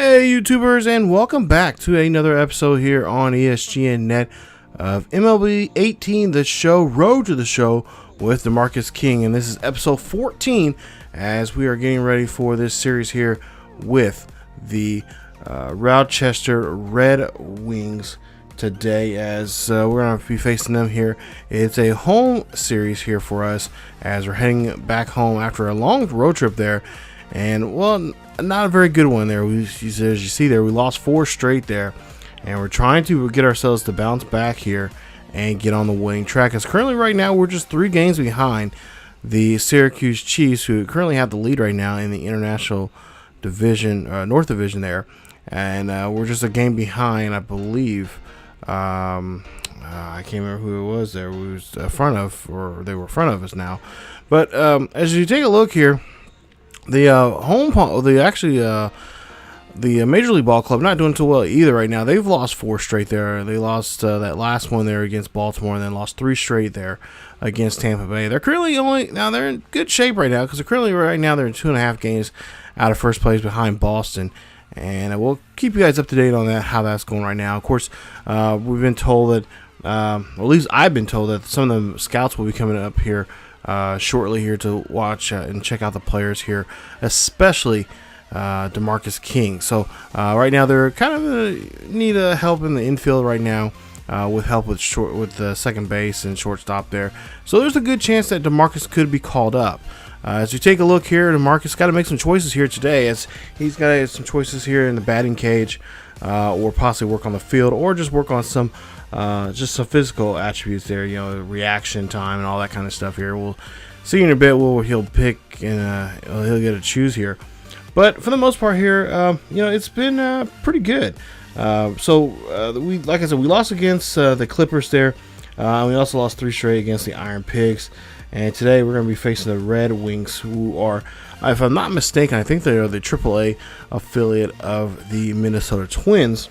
Hey YouTubers, and welcome back to another episode here on ESGNet of MLB 18, the show, Road to the Show with DeMarcus King, and this is episode 14 as we are getting ready for this series here with the Rochester Red Wings today, as we're going to be facing them here. It's a home series here for us as we're heading back home after a long road trip there, and well, not a very good one there. As you see there, we lost 4 straight there, and we're trying to get ourselves to bounce back here and get on the winning track. As currently right now we're just 3 games behind the Syracuse Chiefs, who currently have the lead right now in the International Division, North Division there, and we're just a game behind, I believe. I can't remember who it was there. We was front of, or they were in front of us now. But as you take a look here, the the Major League Ball Club not doing too well either right now. They've lost 4 straight there. They lost that last one there against Baltimore, and then lost 3 straight there against Tampa Bay. They're currently they're in good shape right now, because they're currently right now they're in 2.5 games out of first place behind Boston. And we'll keep you guys up to date on that, how that's going right now. Of course, we've been told that, or at least I've been told that some of the scouts will be coming up here shortly here to watch and check out the players here, especially DeMarcus King. So right now they're kind of need help in the infield right now, with help with the second base and shortstop there. So there's a good chance that DeMarcus could be called up. As you take a look here, DeMarcus got to make some choices here today, as he's got some choices here in the batting cage, or possibly work on the field, or just work on some just some physical attributes there, reaction time and all that kind of stuff here. We'll see in a bit what he'll pick, and he'll get to choose here. But for the most part here, it's been pretty good. Like I said, we lost against the Clippers there. We also lost 3 straight against the Iron Pigs. And today we're going to be facing the Red Wings, who are, if I'm not mistaken, I think they are the AAA affiliate of the Minnesota Twins.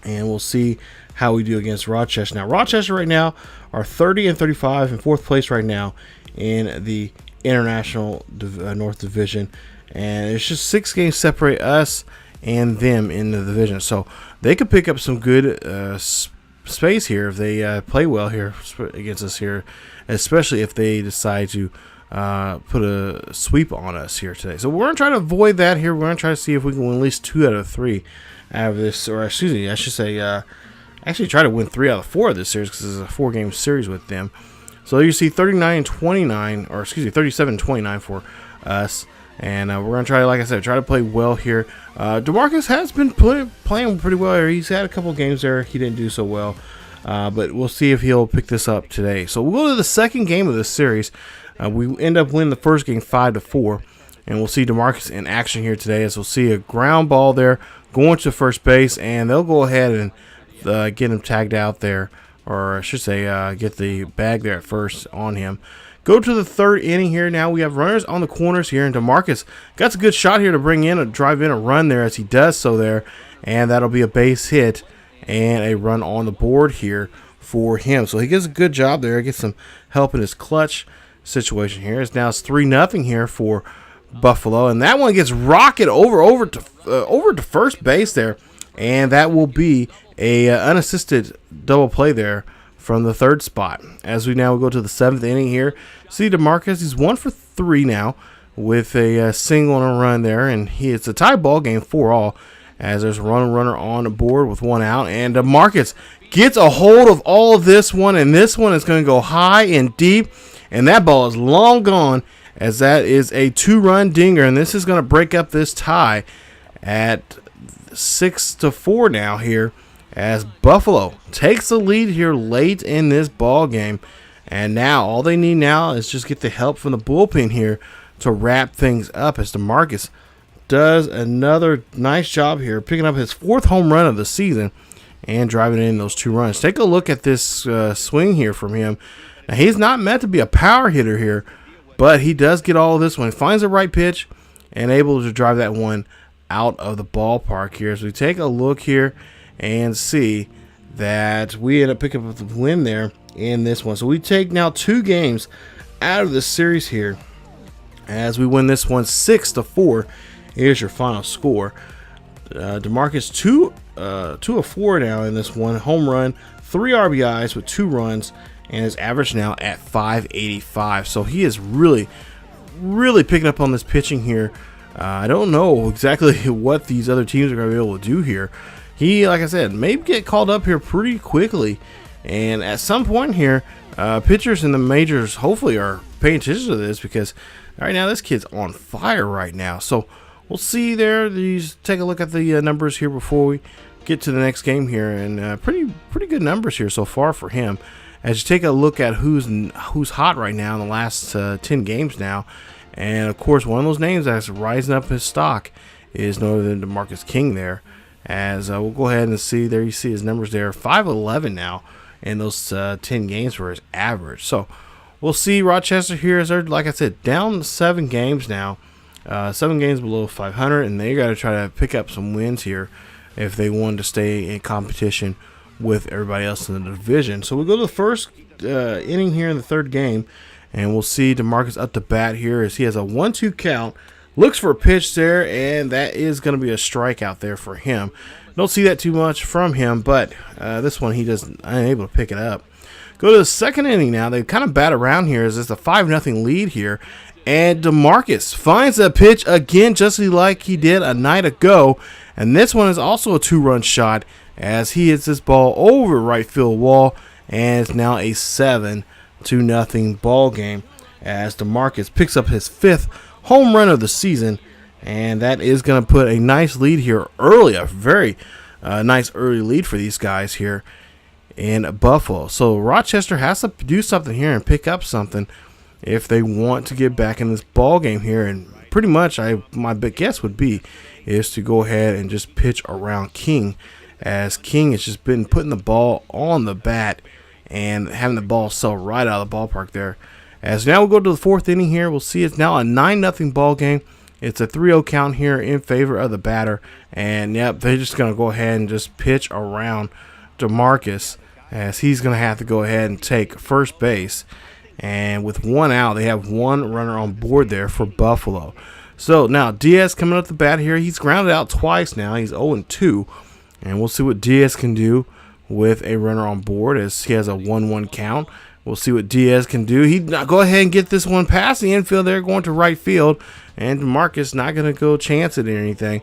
And we'll see how we do against Rochester. Now, Rochester right now are 30-35 in 4th place right now in the International North Division. And it's just 6 games separate us and them in the division. So they could pick up some good space here if they play well here against us here, especially if they decide to put a sweep on us here today. So we're going to try to avoid that here. We're going to try to see if we can win at least 2 out of 3 out of this, or excuse me, I should say actually try to win 3 out of 4 of this series, because it's a 4-game series with them. So you see 39-29, or excuse me, 37-29 for us. And we're going to try, like I said, try to play well here. DeMarcus has been playing pretty well here. He's had a couple games there he didn't do so well. But we'll see if he'll pick this up today. So we'll go to the second game of this series. We end up winning the first game 5-4. And we'll see DeMarcus in action here today, as we'll see a ground ball there going to first base. And they'll go ahead and get him tagged out there. Or I should say get the bag there at first on him. Go to the 3rd inning here. Now we have runners on the corners here, and DeMarcus got a good shot here to bring in, drive in a run there, as he does so there, and that'll be a base hit and a run on the board here for him. So he gets a good job there, gets some help in his clutch situation here. Now it's 3-0 here for Buffalo, and that one gets rocketed over to first base there, and that will be a unassisted double play there from the 3rd spot. As we now go to the 7th inning here, see DeMarcus, he's 1 for 3 now with a single and a run there, and it's a tie ball game 4-all, as there's a runner on the board with 1 out, and DeMarcus gets a hold of all of this one, and this one is going to go high and deep, and that ball is long gone, as that is a 2-run dinger, and this is going to break up this tie at 6-4 now here, as Buffalo takes the lead here late in this ball game. And now all they need now is just get the help from the bullpen here to wrap things up, as DeMarcus does another nice job here, picking up his 4th home run of the season and driving in those 2 runs. Take a look at this swing here from him. Now, he's not meant to be a power hitter here, but he does get all of this when he finds the right pitch and able to drive that one out of the ballpark here. As we take a look here and see that we end up picking up the win there in this one. So we take now 2 games out of this series here, as we win this one 6-4. Here's your final score. DeMarcus 2 of 4 now in this one. Home run, 3 RBIs with 2 runs, and his average now at 585. So he is really picking up on this pitching here. I don't know exactly what these other teams are going to be able to do here. He, like I said, may get called up here pretty quickly, and at some point here, pitchers in the majors hopefully are paying attention to this, because right now this kid's on fire right now. So we'll see there. These take a look at the numbers here before we get to the next game here, and pretty good numbers here so far for him. As you take a look at who's hot right now in the last 10 games now, and of course one of those names that's rising up his stock is no other than DeMarcus King there. As we'll go ahead and see there, you see his numbers there, 511 now in those 10 games for his average. So we'll see Rochester here, as they're, like I said, down 7 games now, 7 games below 500, and they got to try to pick up some wins here if they want to stay in competition with everybody else in the division. So we'll go to the first inning here in the 3rd game, and we'll see DeMarcus up to bat here as he has a 1-2 count. Looks for a pitch there, and that is going to be a strikeout there for him. Don't see that too much from him, but this one he doesn't unable to pick it up. Go to the 2nd inning now. They kind of bat around here as it's a 5-0 lead here, and DeMarcus finds a pitch again, just like he did a night ago, and this one is also a 2-run shot as he hits this ball over right field wall, and it's now a 7-0 ball game as DeMarcus picks up his 5th home run of the season, and that is going to put a nice lead here early, a very nice early lead for these guys here in Buffalo. So Rochester has to do something here and pick up something if they want to get back in this ball game here, and pretty much my big guess would be is to go ahead and just pitch around King, as King has just been putting the ball on the bat and having the ball sail right out of the ballpark there. As now we'll go to the 4th inning here. We'll see it's now a 9-0 ball game. It's a 3-0 count here in favor of the batter. And yep, they're just going to go ahead and just pitch around DeMarcus, as he's going to have to go ahead and take first base. And with 1 out, they have 1 runner on board there for Buffalo. So now Diaz coming up the bat here. He's grounded out twice now. He's 0-2. And we'll see what Diaz can do with a runner on board, as he has a 1-1 count. We'll see what Diaz can do. He go ahead and get this one past the infield there, going to right field. And DeMarcus not going to go chance it or anything.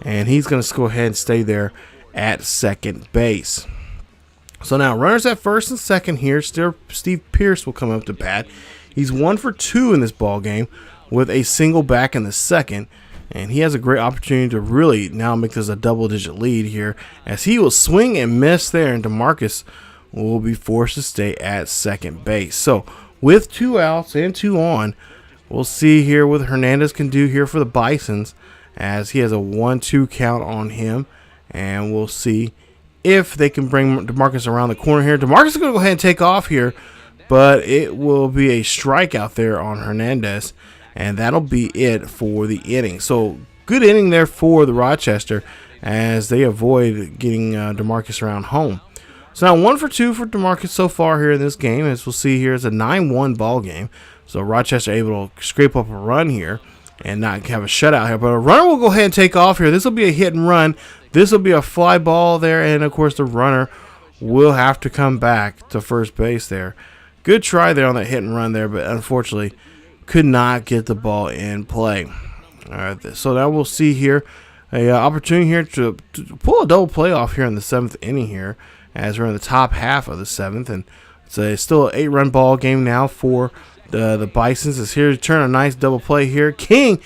And he's going to go ahead and stay there at 2nd base. So now runners at 1st and 2nd here. Still, Steve Pierce will come up to bat. He's 1 for 2 in this ball game with a single back in the 2nd. And he has a great opportunity to really now make this a double-digit lead here, as he will swing and miss there, and DeMarcus will be forced to stay at 2nd base. So with 2 outs and 2 on, we'll see here what Hernandez can do here for the Bisons, as he has a 1-2 count on him, and we'll see if they can bring DeMarcus around the corner here. DeMarcus is going to go ahead and take off here, but it will be a strikeout there on Hernandez, and that'll be it for the inning. So good inning there for the Rochester, as they avoid getting DeMarcus around home. So now 1 for 2 for DeMarcus so far here in this game. As we'll see here, it's a 9-1 ball game. So Rochester able to scrape up a run here and not have a shutout here. But a runner will go ahead and take off here. This will be a hit and run. This will be a fly ball there. And, of course, the runner will have to come back to first base there. Good try there on that hit and run there, but unfortunately could not get the ball in play. All right, so now we'll see here a opportunity here to pull a double play off here in the 7th inning here, as we're in the top half of the 7th, and it's still an 8-run ball game now for the Bisons. Is here to turn a nice double play here. King,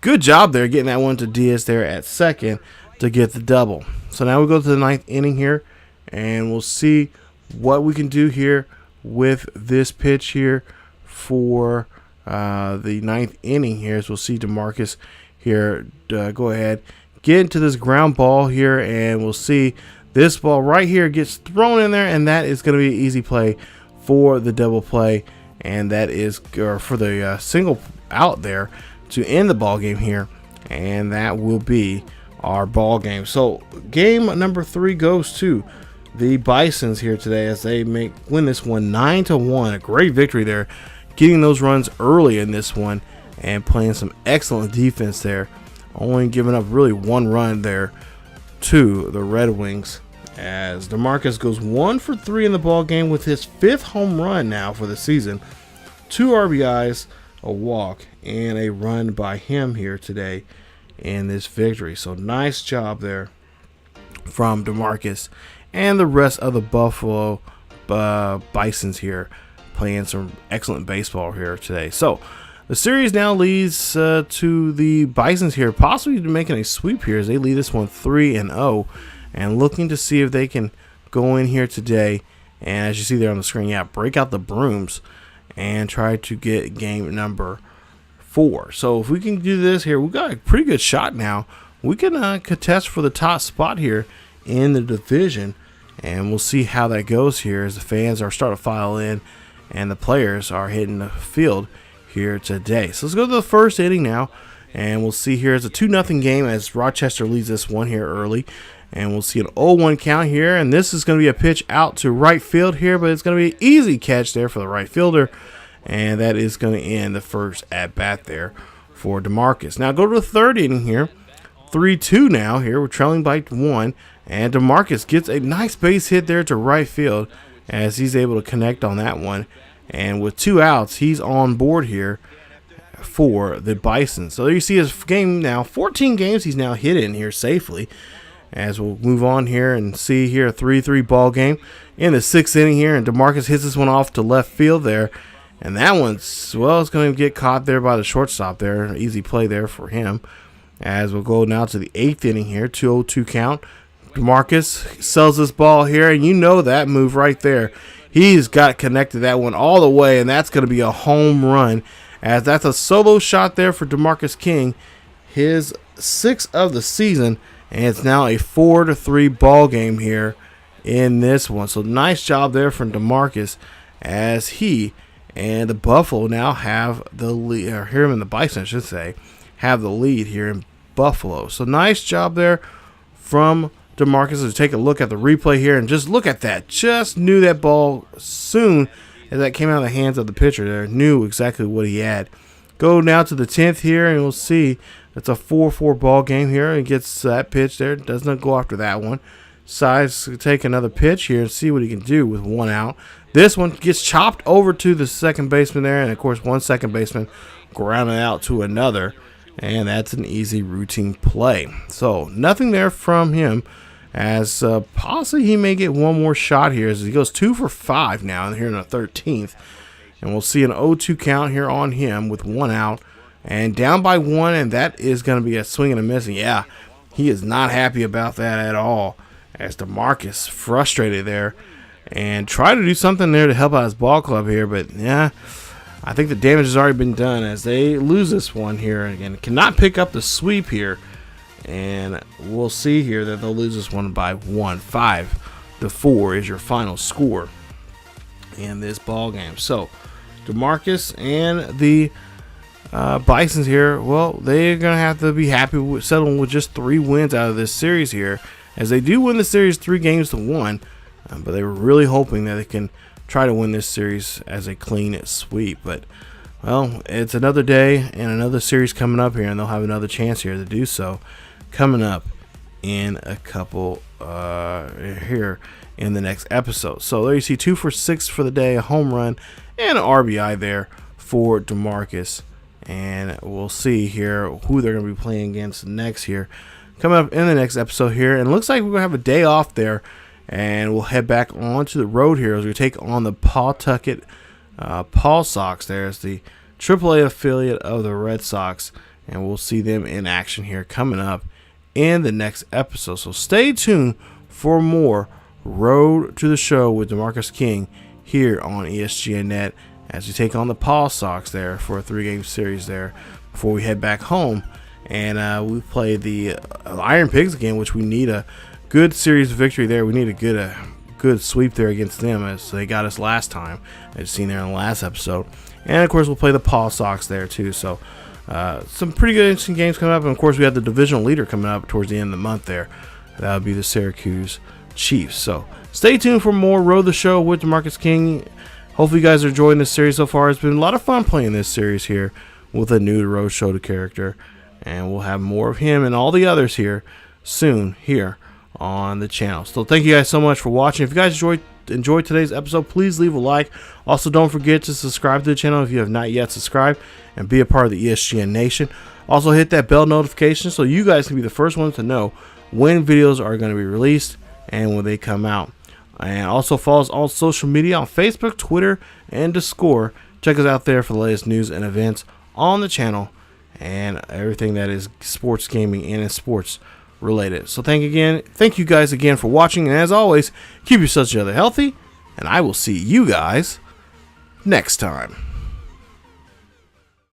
good job there getting that one to Diaz there at 2nd to get the double. So now we go to the 9th inning here, and we'll see what we can do here with this pitch here for the 9th inning here. So we'll see DeMarcus here go ahead, get into this ground ball here, and we'll see this ball right here gets thrown in there, and that is going to be an easy play for the double play, and that is for the single out there to end the ball game here, and that will be our ball game. So game number 3 goes to the Bisons here today, as they win this one 9-1. A great victory there, getting those runs early in this one and playing some excellent defense there only giving up really 1 run there to the Red Wings, as DeMarcus goes 1 for 3 in the ball game with his 5th home run now for the season. 2 RBIs, a walk, and a run by him here today in this victory. So nice job there from DeMarcus and the rest of the Buffalo Bisons here, playing some excellent baseball here today. So the series now leads to the Bisons here possibly making a sweep here, as they lead this one 3-0 and looking to see if they can go in here today and, as you see there on the screen, yeah, break out the brooms and try to get game number 4. So if we can do this here, we've got a pretty good shot now. We can contest for the top spot here in the division, and we'll see how that goes here as the fans are starting to file in and the players are hitting the field here today. So let's go to the first inning now, and we'll see here it's a 2-0 game as Rochester leads this one here early, and we'll see an 0-1 count here, and this is going to be a pitch out to right field here, but it's going to be an easy catch there for the right fielder, and that is going to end the first at bat there for DeMarcus. Now go to the third inning here, 3-2 now here, we're trailing by 1, and DeMarcus gets a nice base hit there to right field as he's able to connect on that one. And with 2 outs, he's on board here for the Bison. So there you see his game now. 14 games he's now hit in here safely. As we'll move on here and see here a 3-3 ball game in the 6th inning here. And DeMarcus hits this one off to left field there. And that one's, well, it's going to get caught there by the shortstop there. Easy play there for him. As we'll go now to the 8th inning here. 2-0 count. DeMarcus sells this ball here. And you know that move right there. He's got connected that one all the way, and that's going to be a home run, as that's a solo shot there for DeMarcus King, his 6th of the season, and it's now a 4-3 ball game here in this one. So nice job there from DeMarcus, as he and the Buffalo now have the lead, or him and the Bison, I should say, have the lead here in Buffalo. So nice job there from DeMarcus. To take a look at the replay here and just look at that. Just knew that ball soon as that came out of the hands of the pitcher there. Knew exactly what he had. Go now to the 10th here, and we'll see it's a 4-4 ball game here. He gets that pitch there. Does not go after that one. Decides to take another pitch here and see what he can do with 1 out. This one gets chopped over to the second baseman there, and of course one second baseman grounded out to another, and that's an easy routine play. So nothing there from him, as possibly he may get one more shot here as he goes 2 for 5 now here in the 13th. And we'll see an 0-2 count here on him with 1 out and down by 1, and that is going to be a swing and a miss. And yeah, he is not happy about that at all, as DeMarcus frustrated there and tried to do something there to help out his ball club here, but yeah, I think the damage has already been done as they lose this one here again. Cannot pick up the sweep here. And we'll see here that they'll lose this one by 1. 5-4 is your final score in this ball game. So DeMarcus and the Bisons here, well, they're going to have to be happy with settling with just 3 wins out of this series here, as they do win the series 3-1. But they were really hoping that they can try to win this series as a clean sweep. But, well, it's another day and another series coming up here, and they'll have another chance here to do so coming up in a couple here in the next episode. So there you see 2 for 6 for the day, a home run and an RBI there for DeMarcus. And we'll see here who they're going to be playing against next here coming up in the next episode here. And it looks like we're going to have a day off there, and we'll head back onto the road here as we take on the Pawtucket Paw Sox. There's the AAA affiliate of the Red Sox, and we'll see them in action here coming up in the next episode. So stay tuned for more Road to the Show with DeMarcus King here on ESGNet as we take on the Paw Sox there for a 3-game series there before we head back home. And we play the Iron Pigs again, which we need a good series victory there. We need a good sweep there against them, as they got us last time, as seen there in the last episode. And of course we'll play the Paw Sox there too. So some pretty good interesting games coming up, and of course we have the divisional leader coming up towards the end of the month there. That would be the Syracuse Chiefs. So stay tuned for more Road the Show with DeMarcus King. Hopefully you guys are enjoying this series so far. It's been a lot of fun playing this series here with a new Road Show character. and we'll have more of him and all the others here soon here on the channel. So thank you guys so much for watching. If you guys enjoyed today's episode, please leave a like. Also, don't forget to subscribe to the channel if you have not yet subscribed, and be a part of the ESGN Nation. Also, hit that bell notification so you guys can be the first ones to know when videos are going to be released and when they come out. And also follow us on social media on Facebook, Twitter, and Discord. Check us out there for the latest news and events on the channel and everything that is sports gaming and sports related. So thank you guys again for watching, and as always, keep yourselves healthy, and I will see you guys next time.